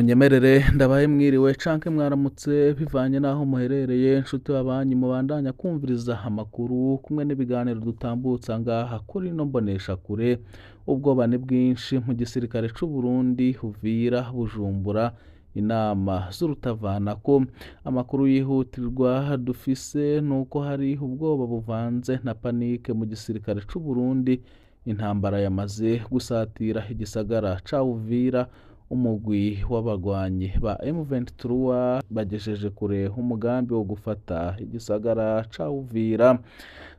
munyemerere ndabaye mwiriwe canke mwaramutse bivanye n'aho muherereye nshuti babanyi mubandanya kumviriza amakuru kumwe n'ibiganiro dutambutsa ngaha kuri ino mboneshakure. Ubwoba ni bwinshi mu gisirikare c'u Burundi, Uvira, Bujumbura, inama z'urutavanako. Amakuru yihutirwa dufise nuko hari ubwoba buvanze na panike mu gisirikare c'u Burundi. Intambara yamaze gusatira igisagara ca Uvira. Umugwi w'abagwanyi ba M23 bagejeje kure umugambi wo gufata igisagara ca Uvira.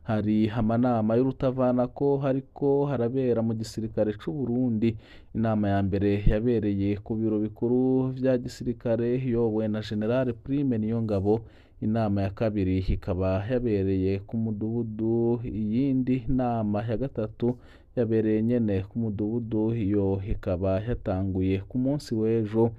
Hari amanama y'urutavanako hariko harabera mu gisirikare c'u Burundi. Inama ya mbere yabereye ku biro bikuru vya gisirikare iyobowe na General Prime Niyongabo. Inama ya kabiri ikaba yabereye ku mudugudu. Iyindi nama ya gatatu yabereye nyene ku mudugudu, iyo ikaba yatanguye ku munsi w'ejo.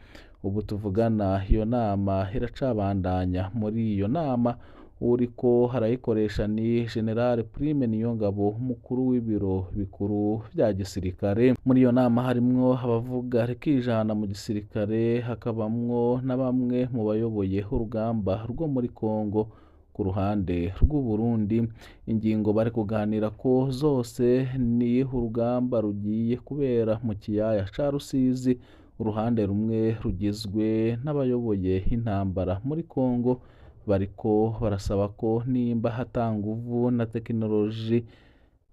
Ubu tuvugana iyo nama iracabandanya. Muri iyo nama uriko harayikoresha ni General Prime Niyongabo, umukuru w'ibiro bikuru vya gisirikare. Muri iyo nama harimwo abavuga rikijana mu gisirikare, hakabamwo na bamwe mu bayoboye urugamba rwo muri Kongo ku ruhande rw'u Burundi. Ingingo bari kuganira ko zose ni urugamba rugiye kubera mu kiyaya ca Rusizi. Uruhande rumwe rugizwe n'abayoboye intambara muri Kongo, bariko barasaba ko nimba hatanga uvu na tekinoloji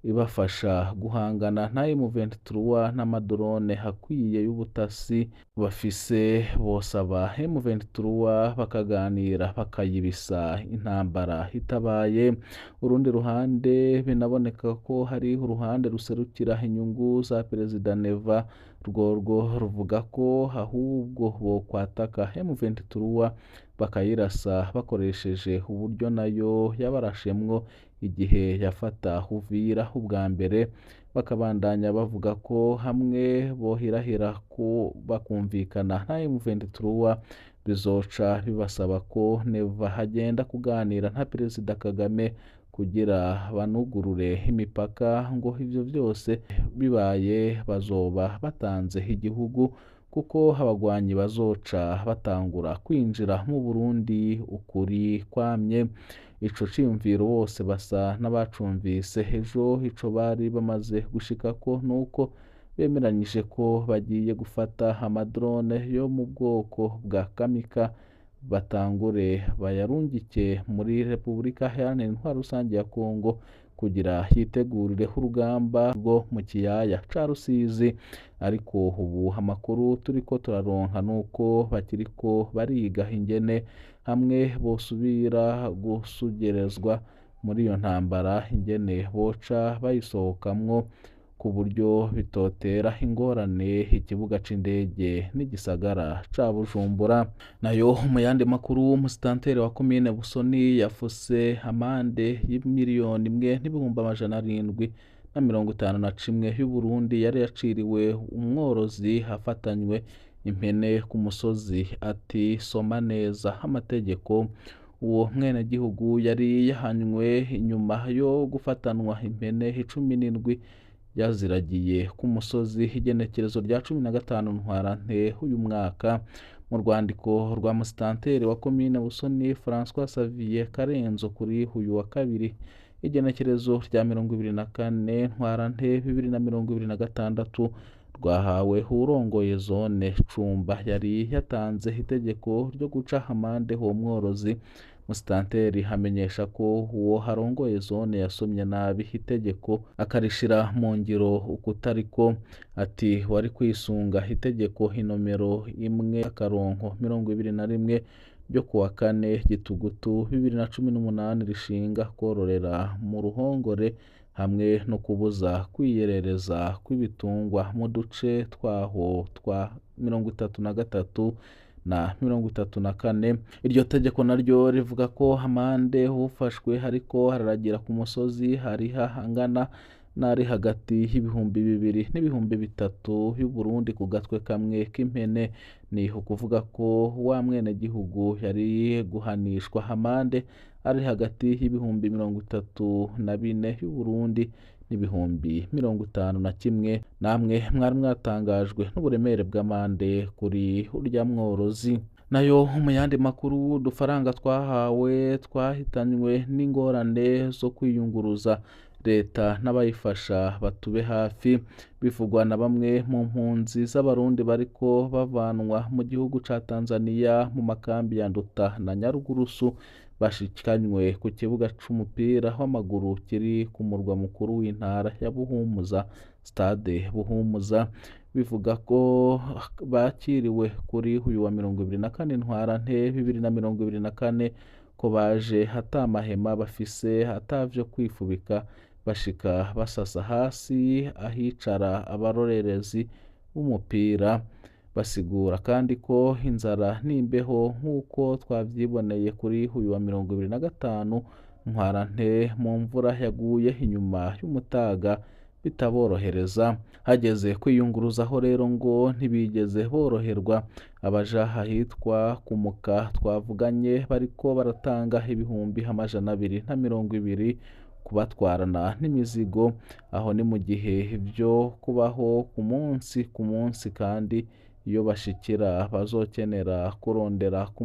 ibafasha guhangana na M23 n'amadrone hakwiye y'ubutasi bafise, bosaba M23 bakaganira bakayibisa intambara itabaye. Urundi ruhande binaboneka ko hari uruhande ruserukira inyungu za Perezida Neva, rworwo ruvuga ko ahubwo bo kwataka M23 bakayirasa bakoresheje uburyo nayo yabarashemwo igihe yafata Uvira ubwa mbere. Bakabandanya bavuga ko hamwe bohirahira ko bakumvikana na M23 bizoca bibasaba ko Neva hagenda kuganira na Perezida Kagame kugira banugurure imipaka, ngo ivyo vyose bibaye bazoba batanze igihugu, kuko abagwanyi bazoca batangura kwinjira mu Burundi ukuri kwamye. Ico ciyumviro bose basa n'abacumvise ejo. Ico bari bamaze gushikako nuko bemeranyije ko bagiye gufata amadrone yo mu bwoko bwa Kamika, batangure bayarungike muri Repubulika Iharanira Intwaro Rusange ya Kongo kugira hitegurire urugamba rwo mu kiyaya ca Rusizi. Ariko ubu amakuru turiko turaronka nuko bakiriko bariga ingene hamwe bosubira gusugerezwa muri iyo ntambara, ingene boca bayisohokamwo ku buryo bitotera ingorane ikibuga c'indege n'igisagara ca Bujumbura. Nayo mu yandi makuru, umusitanteri wa komine Busoni yafuse amande y'imiliyoni 1,751 y'u Burundi yari yaciriwe umworozi hafatanywe impene ku musozi ati soma neza amategeko. Uwo mwenegihugu yari yahanywe inyuma yo gufatanwa impene 17 yaziragiye ku musozi igenekerezo rya 15 Ntwarante uyu mwaka. Mu rwandiko rwa musitanteri wa komine Busoni François Xavier Karenzo kuri uyu wa kabiri igenekerezo rya 24 Ntwarante 2026 rwahawe urongoye zone Cumba, yari yatanze itegeko ryo guca amande uwo mworozi. Musitanteri hamenyesha ko uwo harongoye zone yasomye nabi itegeko akarishira mu ngiro ukutariko. Ati wari kwisunga itegeko inomero 1/21 ryo kuwa 4 Gitugutu 2018 rishinga kororera mu ruhongore hamwe no kubuza kwiyerereza kw'ibitungwa mu duce twaho twa 33 na 34. Iryo tegeko naryo rivuga ko amande ufashwe hariko hararagira ku musozi hariha angana nari hagati y'ibihumbi 2 n'ibihumbi 3 y'u Burundi ku gatwe kamwe k'impene. Ni ukuvuga ko wa mwenegihugu yari guhanishwa amande ari hagati y'ibihumbi 34 y'u Burundi n'ibihumbi 51. Namwe mwari mwatangajwe n'uburemere bw'amande kuri urya mworozi. Nayo mu yandi makuru, udufaranga twahawe twahitanywe n'ingorane zo kwiyunguruza, leta n'abayifasha batube hafi, bivugwa na bamwe mu mpunzi z'abarundi bariko bavanwa mu gihugu ca Tanzania mu makambi ya Nduta na Nyarugurusu, bashikanywe ku kibuga c'umupira w'amaguru kiri ku murwa mukuru w'intara ya Buhumuza, stade Buhumuza. Bivuga ko bakiriwe kuri uyu wa 24 Ntwarante 2024 ko baje hata mahema bafise, hatavyo kwifubika, bashika basasa hasi ahicara abarorerezi b'umupira. Basigura kandi ko inzara n'imbeho nk'uko twavyiboneye kuri uyu wa 25 Ntwarante mu mvura yaguye inyuma y'umutaga bitaborohereza. Hageze kwiyunguruzaho rero ngo ntibigeze boroherwa. Abaja ahitwa Kumuka twavuganye bariko baratanga ibihumbi 220 kubatwarana n'imizigo. Aho ni mu gihe vyo kubaho ku munsi kandi iyo bashikira bazokenera kurondera ku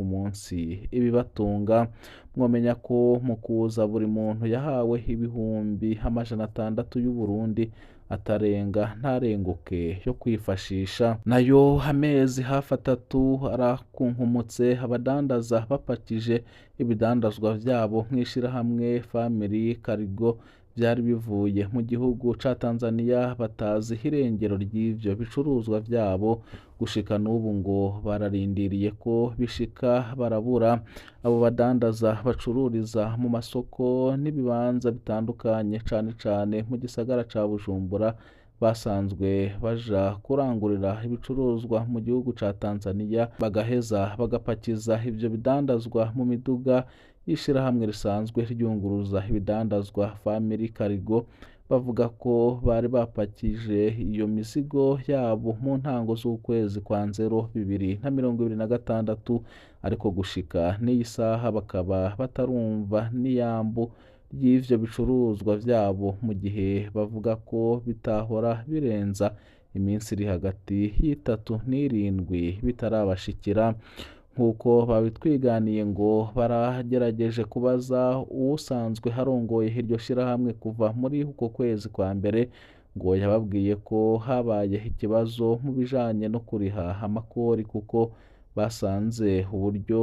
munsi ibibatunga. Mwomenya ko mu kuza buri muntu yahawe ibihumbi 600 y'Uburundi, atarenga ntarenguke yo kwifashisha. Nayo amezi hafi 3 arakunkumutse, abadandaza bapakije ibidandazwa vyabo mw'ishirahamwe Family Cargo vyari bivuye mu gihugu ca Tanzania, batazi irengero ry'ivyo bicuruzwa vyabo. Gushika n'ubu ngo bararindiriye ko bishika barabura. Abo badandaza bacururiza mu masoko n'ibibanza bitandukanye, cane cane mu gisagara ca Bujumbura, basanzwe baja kurangurira ibicuruzwa mu gihugu ca Tanzania, bagaheza bagapakiza ivyo bidandazwa mu miduga y'ishirahamwe risanzwe ryunguruza ibidandazwa Family Cargo. Bavuga ko bari bapakije iyo mizigo yabo mu ntango z'ukwezi kwa Nzero 2026, ariko gushika n'iyi saha bakaba batarumva n'iyambu ry'ivyo bicuruzwa vyabo, mu gihe bavuga ko bitahora birenza iminsi iri hagati y'3 n'7 bitarabashikira. Nk'uko babitwiganiye ngo baragerageje kubaza uwusanzwe harongoye iryo shirahamwe kuva muri uko kwezi kwa mbere, ngo yababwiye ko habaye ikibazo mu bijanye no kuriha amakori, kuko basanze uburyo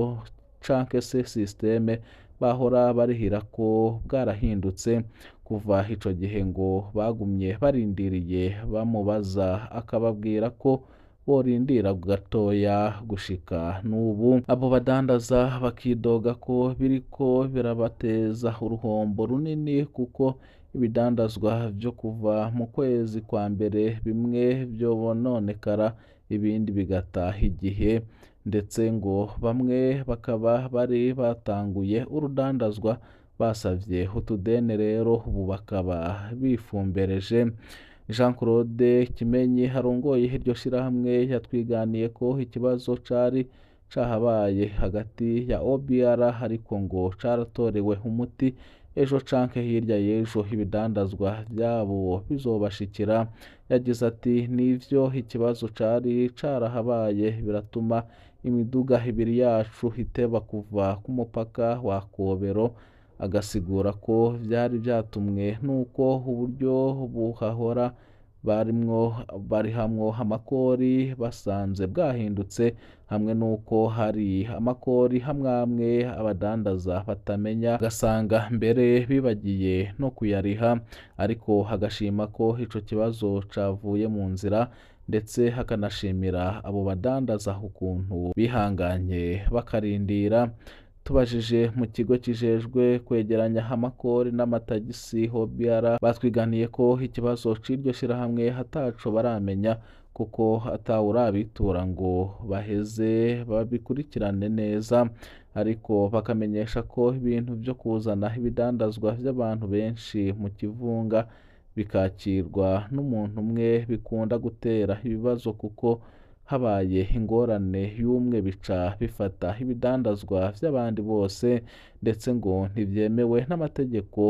canke se systeme bahora barihira ko bwarahindutse. Kuva ico gihe ngo bagumye barindiriye bamubaza, akababwira ko borindira gatoya gushika n'ubu. Abo badandaza bakidoga ko biriko birabateza uruhombo runini, kuko ibidandazwa vyo kuva mu kwezi kwa mbere bimwe vyononekara, ibindi bigataha igihe, ndetse ngo bamwe bakaba bari batanguye urudandazwa basavye utudene, rero ubu bakaba bifumbereje. Jean Claude Kimenyi harongoye iryo shirahamwe yatwiganiye ko ikibazo cari cahabaye hagati ya OBR, ariko ngo caratorewe umuti. Ejo canke hirya y'ejo ibidandazwa vyabo bizobashikira. Yagize ati nivyo ikibazo cari carahabaye, biratuma imiduga ibiri yacu iteba kuva ku mupaka wa Kobero. Agasigura ko vyari vyatumwe n'uko uburyo buhahora barihamwo amakori basanze bwahindutse, hamwe n'uko hari amakori hamwe abadandaza batamenya, gasanga mbere bibagiye no kuyariha. Ariko hagashima ko ico kibazo cavuye mu nzira, ndetse hakanashimira abo badandaza ukuntu bihanganye bakarindira. Tubajije mu kigo kijejwe kwegeranya amakori n'amatagisi OBR, batwiganiye ko ikibazo c'iryo shirahamwe hataco baramenya, kuko atawurabitura ngo baheze babikurikirane neza. Ariko bakamenyesha ko ibintu vyo kuzana ibidandazwa vy'abantu benshi mu kivunga bikakirwa n'umuntu umwe bikunda gutera ibibazo, kuko habaye ingorane y'umwe bica bifata ibidandazwa vy'abandi bose, ndetse ngo ntivyemewe n'amategeko.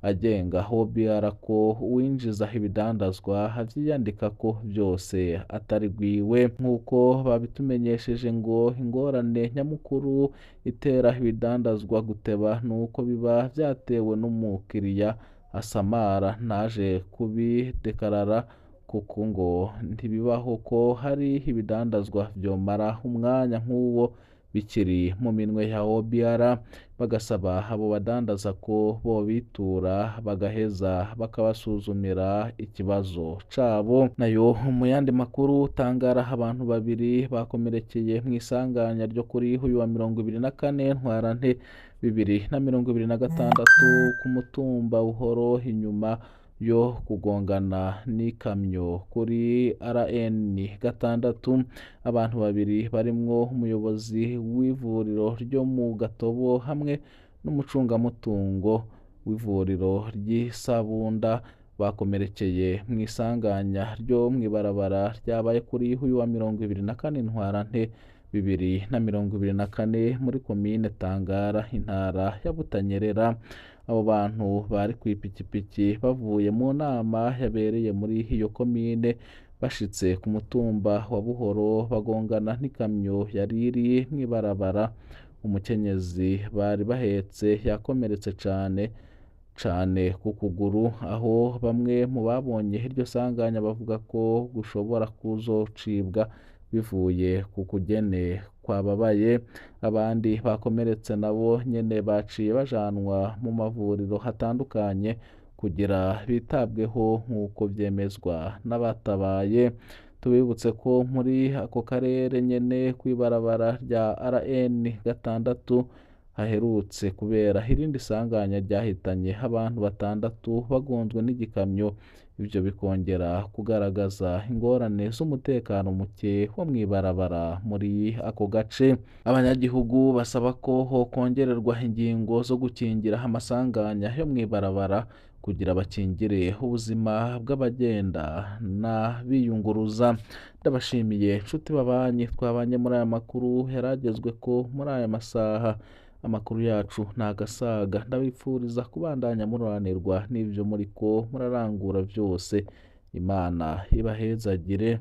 agenga OBR ko uwinjiza ibidandazwa avyiyandika ko vyose atari gwiwe. Nk'uko babitumenyesheje ngo ingorane nyamukuru itera ibidandazwa guteba nuko biba vyatewe n'umukiriya asamara ntaje kubidekarara, kuko ngo ntibibaho ko hari ibidandazwa vyomara umwanya nk'uwo bikiri mu minwe ya OBR, bagasaba abo badandaza ko bobitura bagaheza bakabasuzumira ikibazo cabo. Nayo mu yandi makuru, Tangara abantu babiri bakomerekeye mw'isanganya ryo kuri uyu wa 24 Ntwarante 2026 ku mutumba Buhoro inyuma yo kugongana n'ikamyo kuri RN 6. Abantu babiri barimwo umuyobozi w'ivuriro ryo mu Gatobo hamwe n'umucungamutungo w'ivuriro ry'Isabunda bakomerekeye mw'isanganya ryo mw'ibarabara ryabaye kuri uyu wa 24 Ntwarante 2024 muri komine Tangara intara ya Butanyerera. Abo bantu bari kw'ipikipiki bavuye mu nama yabereye muri iyo komine, bashitse ku mutumba wa Buhoro bagongana n'ikamyo yari iri mw'ibarabara. Umukenyezi bari bahetse yakomeretse cane ku kuguru, aho bamwe mu babonye iryo sanganya bavuga ko gushobora kuzocibwa bivuye ku kugene kwababaye. Abandi bakomeretse nabo nyene baciye bajanwa mu mavuriro hatandukanye kugira bitabweho nk'uko vyemezwa n'abatabaye. Tubibutse ko muri ako karere nyene kw'ibarabara rya RN 6 haherutse kubera irindi sanganya ryahitanye abantu 6 bagonzwe n'igikamyo. Ivyo bikongera kugaragaza ingorane z'umutekano muke wo mw'ibarabara muri ako gace. Abanyagihugu basaba ko hokongererwa ingingo zo gukingira amasanganya yo mw'ibarabara kugira bakingire ubuzima bw'abagenda n'abiyunguruza. Ndabashimiye nshuti babanyi twabanye muri aya makuru yaragezweko muri aya masaha. Amakuru yacu ntagasaga, ndabipfuriza kubandanya muroranirwa n'ivyo muriko murarangura vyose. Imana ibahezagire.